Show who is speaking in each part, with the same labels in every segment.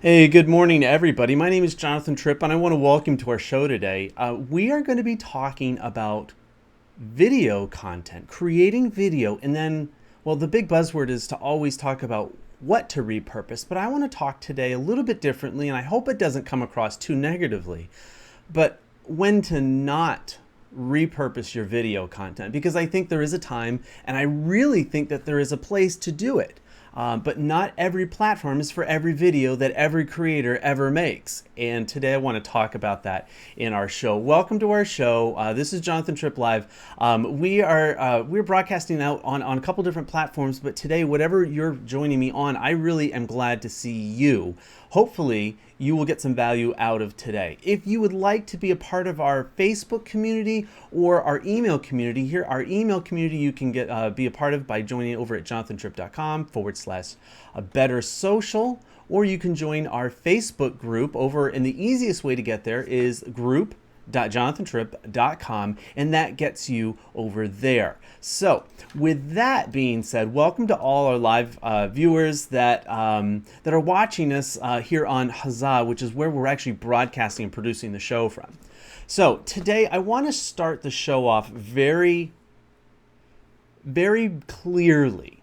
Speaker 1: Hey, good morning to everybody. My name is Jonathan Tripp, and I want to welcome to our show today. We are going to be talking about video content, creating video, and then, well, the big buzzword is to always talk about what to repurpose. But I want to talk today a little bit differently, and I hope it doesn't come across too negatively, but when to not repurpose your video content, because I think there is a time, and I really think that there is a place to do it. But not every platform is for every video that every creator ever makes. And today I want to talk about that in our show. Welcome to our show. This is Jonathan Tripp Live. We're broadcasting out on a couple different platforms, but today, whatever you're joining me on, I really am glad to see you. Hopefully, you will get some value out of today. If you would like to be a part of our Facebook community or our email community, here, our email community you can be a part of by joining over at jonathantripp.com/better social, or you can join our Facebook group over, and the easiest way to get there is group.jonathantripp.com, and that gets you over there. So with that being said, welcome to all our live viewers that are watching us here on Huzzah, which is where we're actually broadcasting and producing the show from. So today I want to start the show off very, very clearly.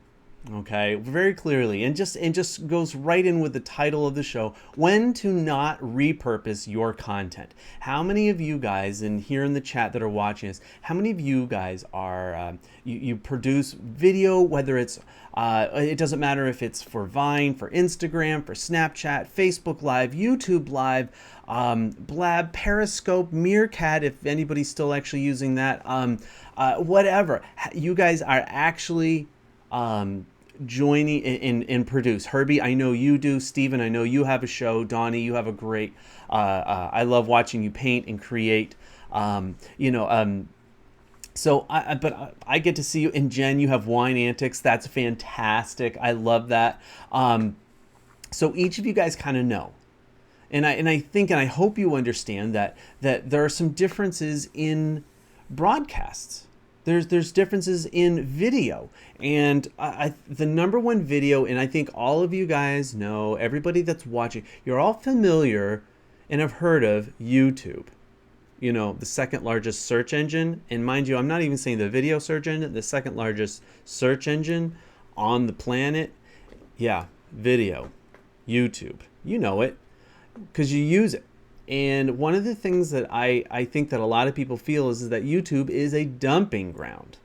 Speaker 1: Okay, very clearly, and just goes right in with the title of the show: when to not repurpose your content. How many of you guys, and here in the chat that are watching us, how many of you guys are you produce video, whether it's it doesn't matter if it's for Vine, for Instagram, for Snapchat, Facebook Live, YouTube Live, Blab, Periscope, Meerkat, if anybody's still actually using that, whatever. You guys are actually joining in produce. Herbie, I know you do. Steven, I know you have a show. Donnie, you have a great, I love watching you paint and create. So I get to see you. And Jen, you have Wine Antics. That's fantastic. I love that. So each of you guys kind of know. And I think, and I hope you understand that there are some differences in broadcasts. There's differences in video, and the number one video, and I think all of you guys know, everybody that's watching, you're all familiar and have heard of YouTube. You know, the second largest search engine, and mind you, I'm not even saying the video search engine, the second largest search engine on the planet. Yeah, video, YouTube. You know it because you use it. And one of the things that I think that a lot of people feel is that YouTube is a dumping ground.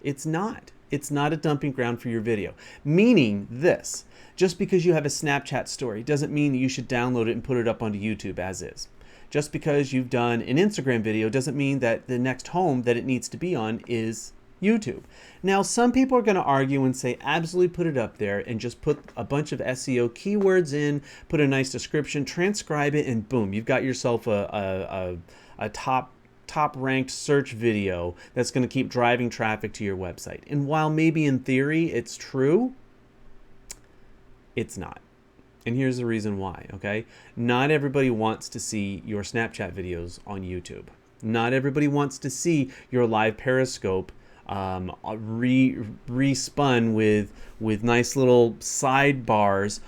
Speaker 1: It's not. It's not a dumping ground for your video. Meaning this: just because you have a Snapchat story doesn't mean that you should download it and put it up onto YouTube as is. Just because you've done an Instagram video doesn't mean that the next home that it needs to be on is YouTube. Now, some people are going to argue and say, absolutely put it up there and just put a bunch of SEO keywords in, put a nice description, transcribe it, and boom, you've got yourself a top ranked search video that's going to keep driving traffic to your website. And while maybe in theory it's true, it's not. And here's the reason why, okay? Not everybody wants to see your Snapchat videos on YouTube. Not everybody wants to see your live Periscope respun with nice little sidebars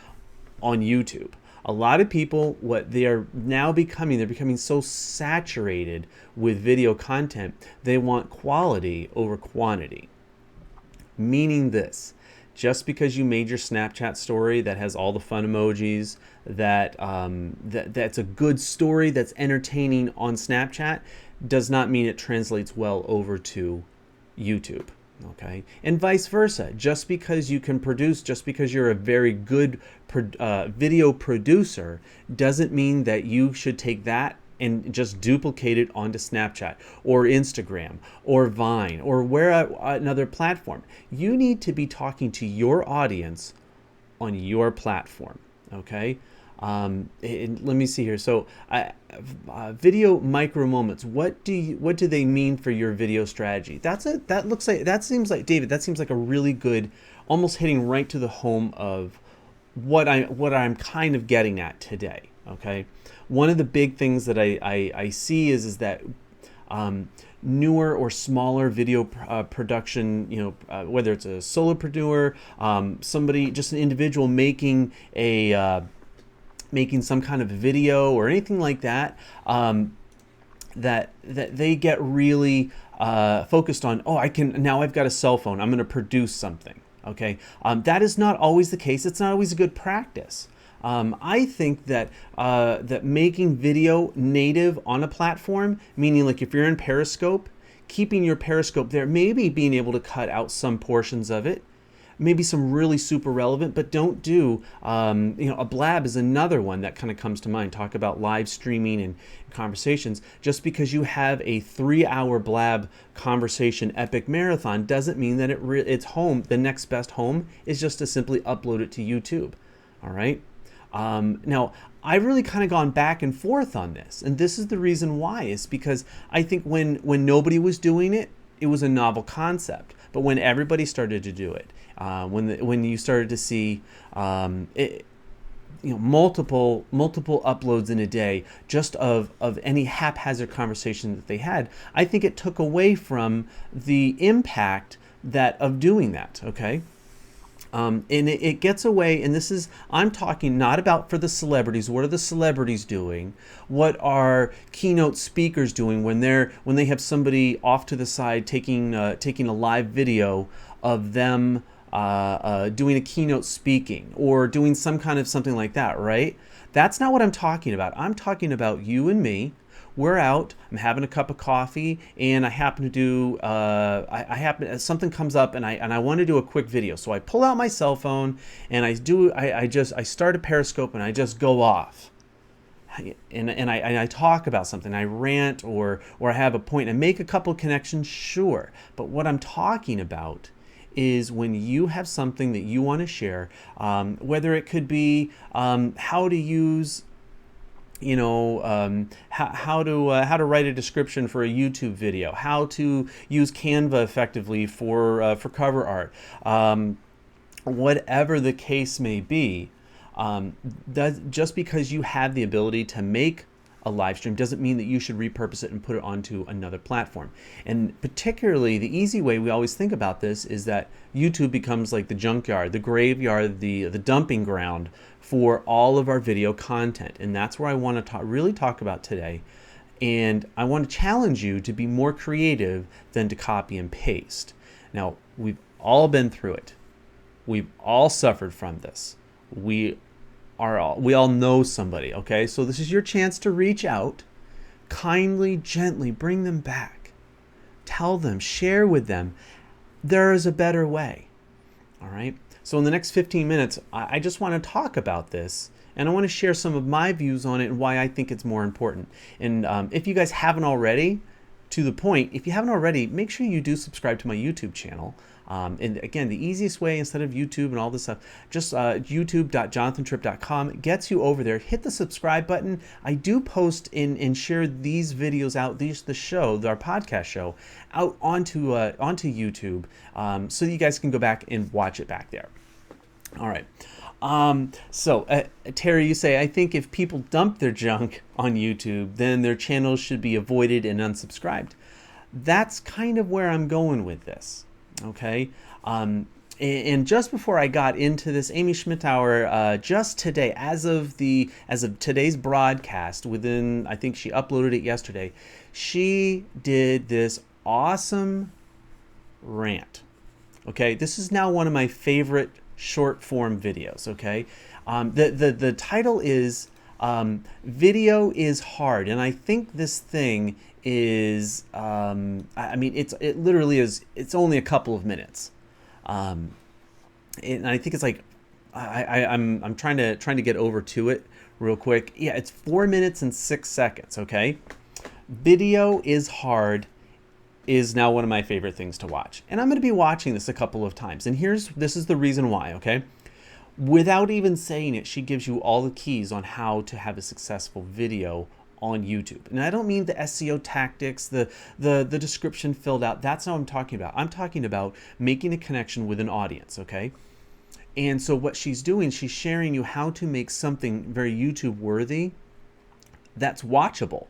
Speaker 1: on YouTube. A lot of people, what they are now becoming, they're becoming so saturated with video content, they want quality over quantity. Meaning this: just because you made your Snapchat story that has all the fun emojis, that's a good story, that's entertaining on Snapchat, does not mean it translates well over to YouTube. Okay, and vice versa. Just because you can produce, just because you're a very good video producer, doesn't mean that you should take that and just duplicate it onto Snapchat or Instagram or Vine or another platform. You need to be talking to your audience on your platform. Okay. Let me see here. So, video micro moments. What do they mean for your video strategy? That seems like David. That seems like a really good, almost hitting right to the home of what I'm kind of getting at today. Okay, one of the big things that I see is that newer or smaller video production, whether it's a solopreneur, somebody, just an individual making a making some kind of video or anything like that, that they get really focused on, oh, now I've got a cell phone, I'm going to produce something. Okay, that is not always the case. It's not always a good practice. I think that that making video native on a platform, meaning like if you're in Periscope, keeping your Periscope there, maybe being able to cut out some portions of it, maybe some really super relevant, but don't do, a blab is another one that kind of comes to mind. Talk about live streaming and conversations. Just because you have a 3-hour blab conversation epic marathon doesn't mean that it's home. The next best home is just to simply upload it to YouTube. All right. Now, I've really kind of gone back and forth on this, and this is the reason why. Is because I think when nobody was doing it, it was a novel concept. But when everybody started to do it, when you started to see multiple uploads in a day just of any haphazard conversation that they had, I think it took away from the impact of doing that. Okay. And it gets away, and I'm talking not about for the celebrities. What are the celebrities doing? What are keynote speakers doing when they have somebody off to the side taking a live video of them doing a keynote speaking or doing some kind of something like that, right? That's not what I'm talking about. I'm talking about you and me. We're out, I'm having a cup of coffee, and I happen to do, something comes up, and I want to do a quick video. So I pull out my cell phone, and I start a Periscope, and I just go off. And I talk about something, I rant, or I have a point, and make a couple connections, sure. But what I'm talking about is when you have something that you want to share, whether it could be how to use how to write a description for a YouTube video, how to use Canva effectively for cover art, whatever the case may be. Just because you have the ability to make a live stream doesn't mean that you should repurpose it and put it onto another platform. And particularly the easy way we always think about this is that YouTube becomes like the junkyard, the graveyard, the dumping ground for all of our video content. And that's where I want to really talk about today. And I want to challenge you to be more creative than to copy and paste. Now, we've all been through it. We've all suffered from this. We all know somebody, okay? So this is your chance to reach out, kindly, gently bring them back. Tell them, share with them, there is a better way, all right? So in the next 15 minutes, I just want to talk about this, and I want to share some of my views on it and why I think it's more important. And if you guys haven't already, to the point, if you haven't already, make sure you do subscribe to my YouTube channel. And again, the easiest way, instead of YouTube and all this stuff, just youtube.jonathantripp.com gets you over there. Hit the subscribe button. I do post and share these videos out, our podcast show, out onto YouTube, so you guys can go back and watch it back there. All right. So Terry, you say, I think if people dump their junk on YouTube, then their channels should be avoided and unsubscribed. That's kind of where I'm going with this. Okay. And just before I got into this, Amy Schmittauer, just today, as of today's broadcast, I think she uploaded it yesterday, she did this awesome rant. Okay. This is now one of my favorite short form videos. Okay. The title is, Video is Hard. And I think this thing is, it literally is, it's only a couple of minutes. And I think it's like, I'm trying to get over to it real quick. Yeah, it's 4 minutes and 6 seconds. Okay. Video is Hard is now one of my favorite things to watch. And I'm going to be watching this a couple of times. And this is the reason why. Okay. Without even saying it, she gives you all the keys on how to have a successful video on YouTube. And I don't mean the SEO tactics, the description filled out. That's not what I'm talking about. I'm talking about making a connection with an audience, okay? And so what she's doing, she's sharing you how to make something very YouTube worthy that's watchable.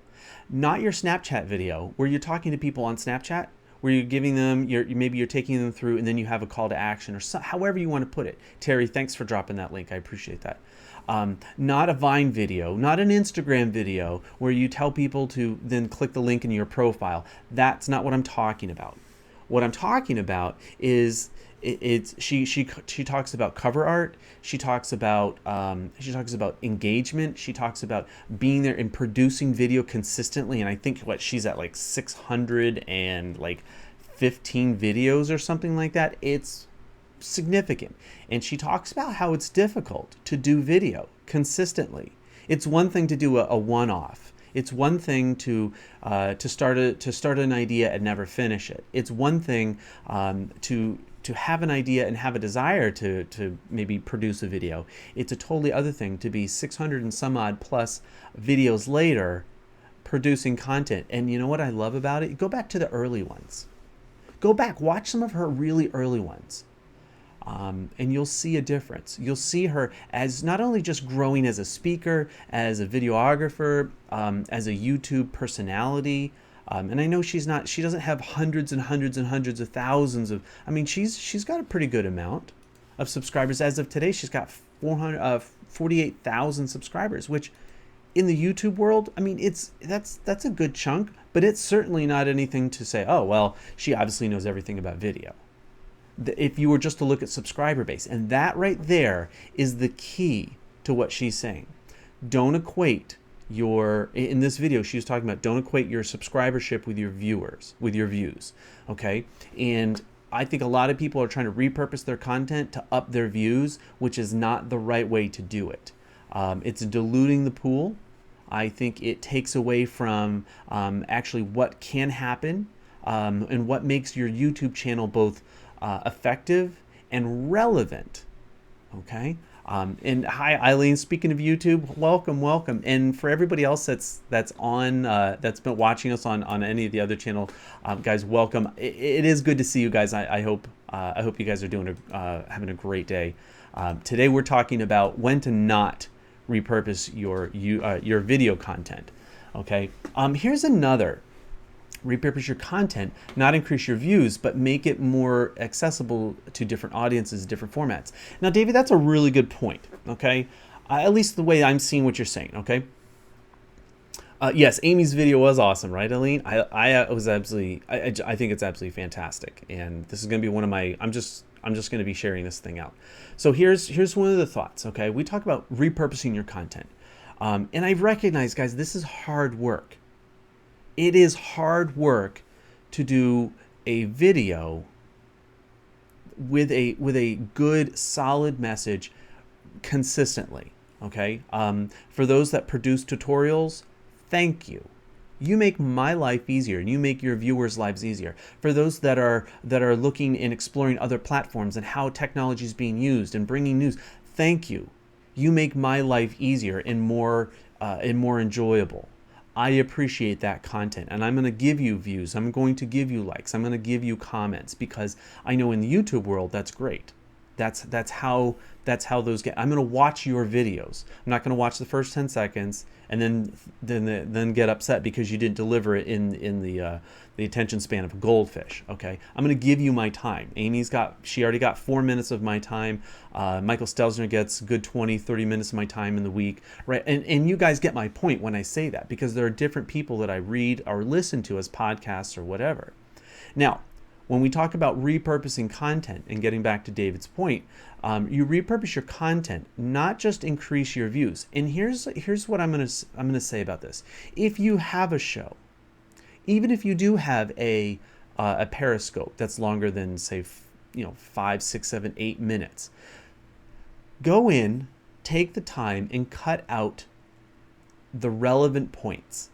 Speaker 1: Not your Snapchat video where you're talking to people on Snapchat where you're giving them, maybe you're taking them through, and then you have a call to action, or however you want to put it. Terry, thanks for dropping that link. I appreciate that. Not a Vine video, not an Instagram video where you tell people to then click the link in your profile. That's not what I'm talking about. What I'm talking about is she talks about cover art. She talks about engagement. She talks about being there and producing video consistently. And I think she's at like 615 videos or something like that. It's significant. And she talks about how it's difficult to do video consistently. It's one thing to do a one-off. It's one thing to start an idea and never finish it. It's one thing to have an idea and have a desire to maybe produce a video. It's a totally other thing to be 600 and some odd plus videos later producing content. And you know what I love about it? Go back to the early ones. Go back, watch some of her really early ones. And you'll see a difference. You'll see her as not only just growing as a speaker, as a videographer, as a YouTube personality. And I know she doesn't have hundreds and hundreds and hundreds of thousands of, she's got a pretty good amount of subscribers. As of today, she's got 48,000 subscribers, which in the YouTube world, that's a good chunk, but it's certainly not anything to say, oh, well, she obviously knows everything about video. If you were just to look at subscriber base, and that right there is the key to what she's saying. Don't equate in this video she was talking about, don't equate your subscribership with your views, okay? And I think a lot of people are trying to repurpose their content to up their views, which is not the right way to do it. It's diluting the pool. I think it takes away from actually what can happen and what makes your YouTube channel both effective and relevant. Okay. And hi Eileen, speaking of YouTube, welcome. And for everybody else that's been watching us on any of the other channel, guys, welcome. It is good to see you guys. I hope you guys are having a great day. Today we're talking about when to not repurpose your video content. Okay. Here's another. Repurpose your content, not increase your views, but make it more accessible to different audiences, different formats. Now, David, that's a really good point, okay? At least the way I'm seeing what you're saying, okay? Yes, Amy's video was awesome, right, Eileen? I think it's absolutely fantastic, and this is going to be one of my. I'm just going to be sharing this thing out. So here's one of the thoughts, okay? We talk about repurposing your content, and I recognize, guys, this is hard work. It is hard work to do a video with a good, solid message consistently, okay? For those that produce tutorials, thank you. You make my life easier, and you make your viewers' lives easier. For those that are looking and exploring other platforms and how technology is being used and bringing news, thank you. You make my life easier and more enjoyable. I appreciate that content, and I'm going to give you views. I'm going to give you likes. I'm going to give you comments, because I know in the YouTube world that's great. That's how those get. I'm going to watch your videos. I'm not going to watch the first 10 seconds and then get upset because you didn't deliver it in the attention span of a goldfish. Okay, I'm going to give you my time. She already got 4 minutes of my time. Michael Stelzner gets good 20-30 minutes of my time in the week, right? And you guys get my point when I say that, because there are different people that I read or listen to as podcasts or whatever. Now, when we talk about repurposing content, and getting back to David's point, you repurpose your content, not just increase your views. And here's what I'm gonna say about this. If you have a show, even if you do have a Periscope that's longer than, say, 5, 6, 7, 8 minutes, go in, take the time, and cut out the relevant points.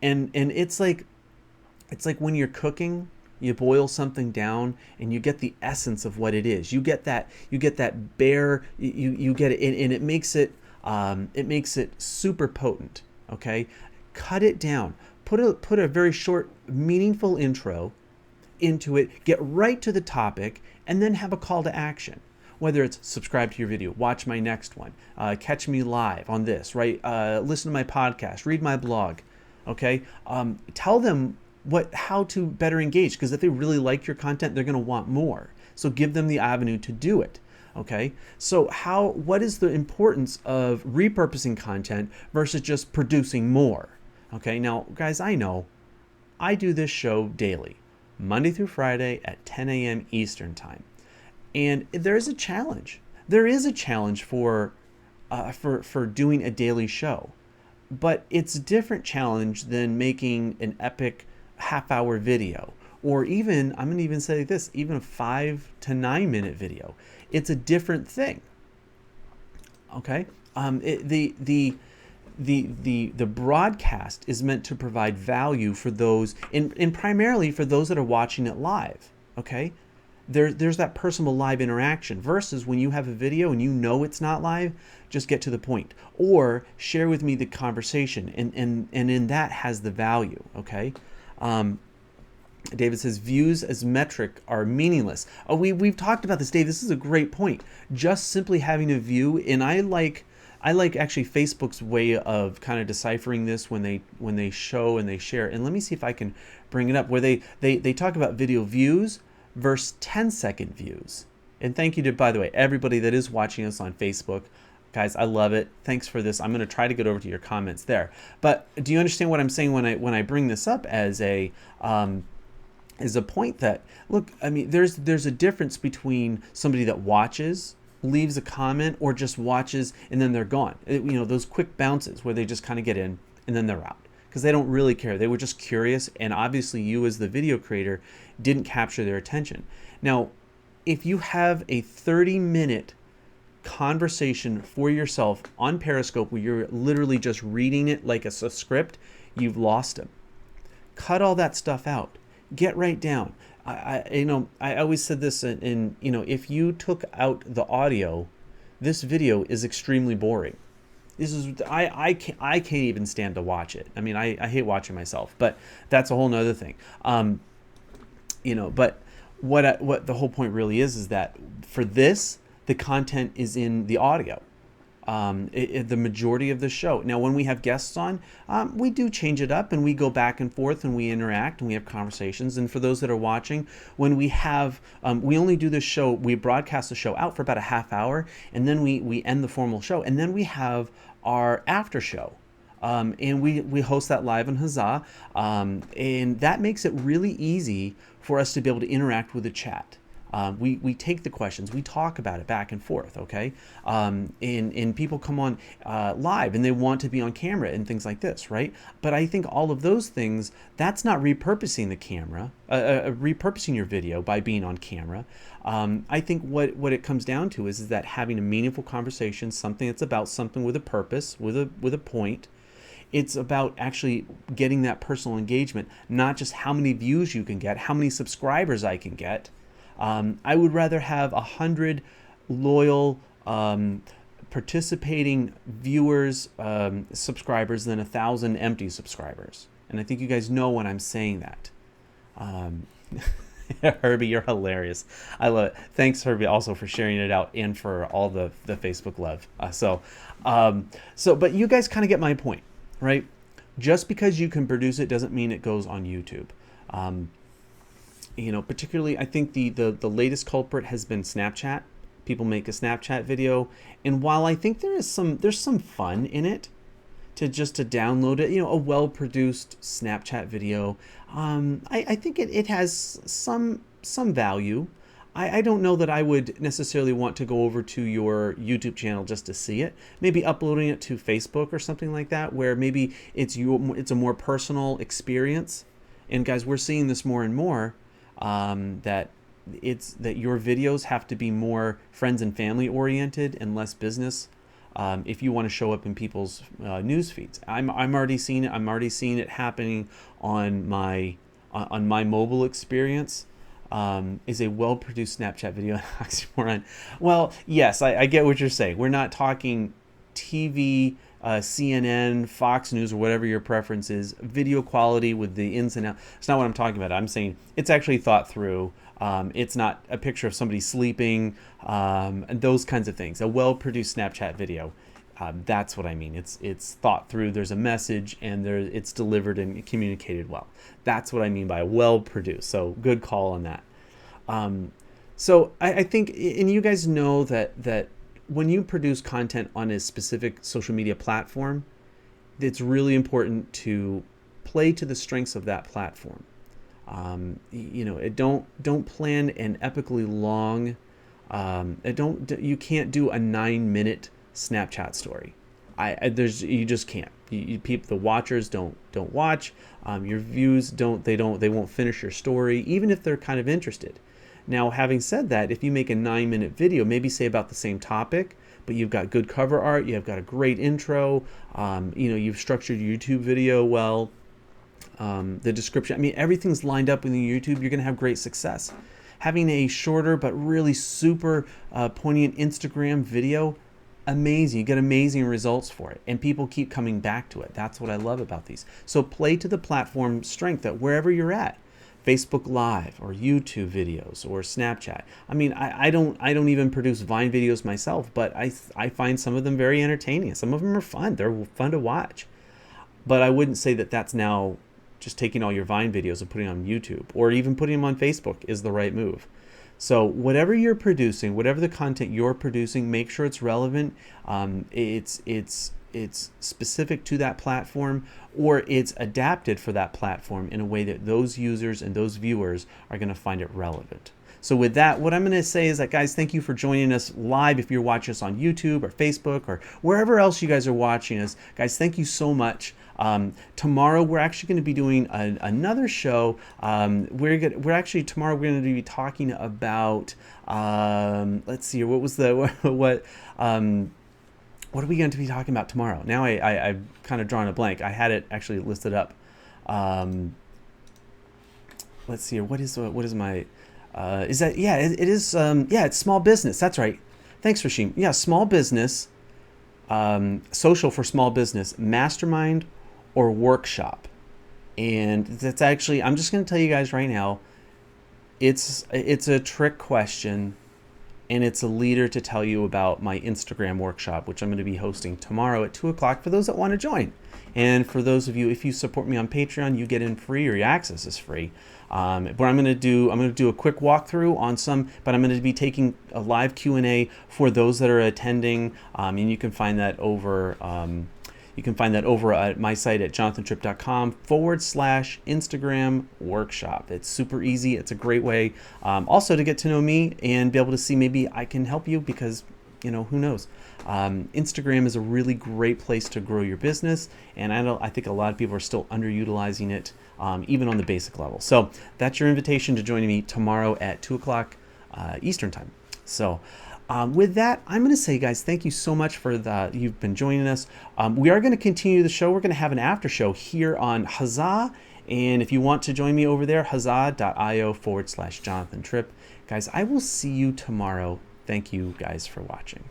Speaker 1: And it's like when you're cooking. You boil something down and you get the essence of what it is. You get that bare, you get it, and it makes it super potent. Okay, cut it down. Put a very short, meaningful intro into it. Get right to the topic, and then have a call to action. Whether it's subscribe to your video, watch my next one, catch me live on this, right? Listen to my podcast, read my blog. Okay, tell them how to better engage, because if they really like your content, they're going to want more. So give them the avenue to do it. Okay, so what is the importance of repurposing content versus just producing more? Okay, now guys, I know I do this show daily, Monday through Friday at 10 a.m. Eastern time, and there is a challenge. There is a challenge for doing a daily show, but it's a different challenge than making an epic half-hour video, or even, I'm going to even say this, even a 5 to 9 minute video. It's a different thing. Okay, the broadcast is meant to provide value for those, and primarily for those that are watching it live. Okay, there's that personal live interaction, versus when you have a video and you know it's not live, just get to the point, or share with me the conversation, and in that has the value. Okay. David says views as metric are meaningless. Oh, we've talked about this, Dave. This is a great point. Just simply having a view, and I like actually Facebook's way of kind of deciphering this when they show and they share. And let me see if I can bring it up, where they talk about video views versus 10-second views. And thank you to, by the way, everybody that is watching us on Facebook. Guys, I love it. Thanks for this. I'm going to try to get over to your comments there. But do you understand what I'm saying when I bring this up as a point that, look, I mean, there's a difference between somebody that watches, leaves a comment, or just watches and then they're gone. Those quick bounces where they just kind of get in and then they're out because they don't really care. They were just curious, and obviously you as the video creator didn't capture their attention. Now, if you have a 30-minute conversation for yourself on Periscope where you're literally just reading it like a script, you've lost them. Cut all that stuff out. Get right down. I always said this, if you took out the audio, this video is extremely boring. I can't even stand to watch it. I mean, I hate watching myself, but that's a whole nother thing. But what the whole point really is that for this, the content is in the audio. The majority of the show. Now, when we have guests on, we do change it up and we go back and forth and we interact and we have conversations. And for those that are watching, when we have, we only do this show, we broadcast the show out for about a half hour, and then we end the formal show, and then we have our after show. And we host that live on Huzzah, and that makes it really easy for us to be able to interact with the chat. We take the questions, we talk about it back and forth, okay? And people come on live and they want to be on camera and things like this, right? But I think all of those things, that's not repurposing the camera, repurposing your video by being on camera. I think what it comes down to is that having a meaningful conversation, something that's about something with a purpose, with a point. It's about actually getting that personal engagement, not just how many views you can get, how many subscribers I can get. I would rather have 100 loyal participating viewers, subscribers, than 1,000 empty subscribers. And I think you guys know when I'm saying that. Herbie, you're hilarious. I love it. Thanks, Herbie, also for sharing it out and for all the Facebook love. But you guys kind of get my point, right? Just because you can produce it doesn't mean it goes on YouTube. Particularly, I think the latest culprit has been Snapchat. People make a Snapchat video, and while I think there's some fun in it, to download it, a well-produced Snapchat video, I think it has some value. I don't know that I would necessarily want to go over to your YouTube channel just to see it. Maybe uploading it to Facebook or something like that, where maybe it's a more personal experience. And guys, we're seeing this more and more. That your videos have to be more friends and family oriented and less business. If you want to show up in people's news feeds, I'm already seeing it. I'm already seeing it happening on my mobile experience. Is a well-produced Snapchat video an oxymoron? Well, yes, I get what you're saying. We're not talking TV. CNN, Fox News, or whatever your preference is, video quality with the ins and outs. It's not what I'm talking about. I'm saying it's actually thought through. It's not a picture of somebody sleeping, and those kinds of things. A well-produced Snapchat video. That's what I mean. It's thought through. There's a message, and it's delivered and communicated well. That's what I mean by well produced. So good call on that. So I think, and you guys know that when you produce content on a specific social media platform, it's really important to play to the strengths of that platform. Don't plan an epically long. You can't do a 9-minute Snapchat story. You just can't. The watchers don't watch. Your views they won't finish your story, even if they're kind of interested. Now, having said that, if you make a 9-minute video, maybe say about the same topic, but you've got good cover art, you've got a great intro, you've structured your YouTube video well, the description, I mean, everything's lined up in YouTube, you're going to have great success. Having a shorter but really super poignant Instagram video, amazing. You get amazing results for it, and people keep coming back to it. That's what I love about these. So play to the platform strength that wherever you're at, Facebook Live or YouTube videos or Snapchat. I mean, I don't even produce Vine videos myself, but I find some of them very entertaining. Some of them are fun. They're fun to watch. But I wouldn't say that that's now just taking all your Vine videos and putting them on YouTube or even putting them on Facebook is the right move. So whatever you're producing, whatever the content you're producing, make sure it's relevant. It's specific to that platform, or it's adapted for that platform in a way that those users and those viewers are going to find it relevant. So with that, what I'm going to say is that, guys, thank you for joining us live. If you're watching us on YouTube or Facebook or wherever else you guys are watching us, guys, thank you so much. Tomorrow we're actually going to be doing another show. Tomorrow we're going to be talking about let's see, what are we going to be talking about tomorrow? Now I've kind of drawn a blank. I had it actually listed up. Let's see, what is my is that, yeah, it is, it's small business. That's right. Thanks, Rashim. Yeah, small business, social for small business, mastermind or workshop. And that's actually, I'm just going to tell you guys right now, it's a trick question, and it's a leader to tell you about my Instagram workshop, which I'm going to be hosting tomorrow at 2 o'clock for those that want to join. And for those of you, if you support me on Patreon, you get in free, or your access is free. But I'm going to do a quick walkthrough on some, but I'm going to be taking a live Q&A for those that are attending, and you can find that over at my site at jonathantripp.com/Instagram workshop. It's super easy. It's a great way also to get to know me and be able to see maybe I can help you, because who knows. Instagram is a really great place to grow your business, and I think a lot of people are still underutilizing it, even on the basic level. So that's your invitation to joining me tomorrow at 2 o'clock Eastern time. So with that, I'm going to say, guys, thank you so much for you've been joining us. We are going to continue the show. We're going to have an after show here on Huzzah. And if you want to join me over there, huzzah.io/Jonathan Tripp. Guys, I will see you tomorrow. Thank you guys for watching.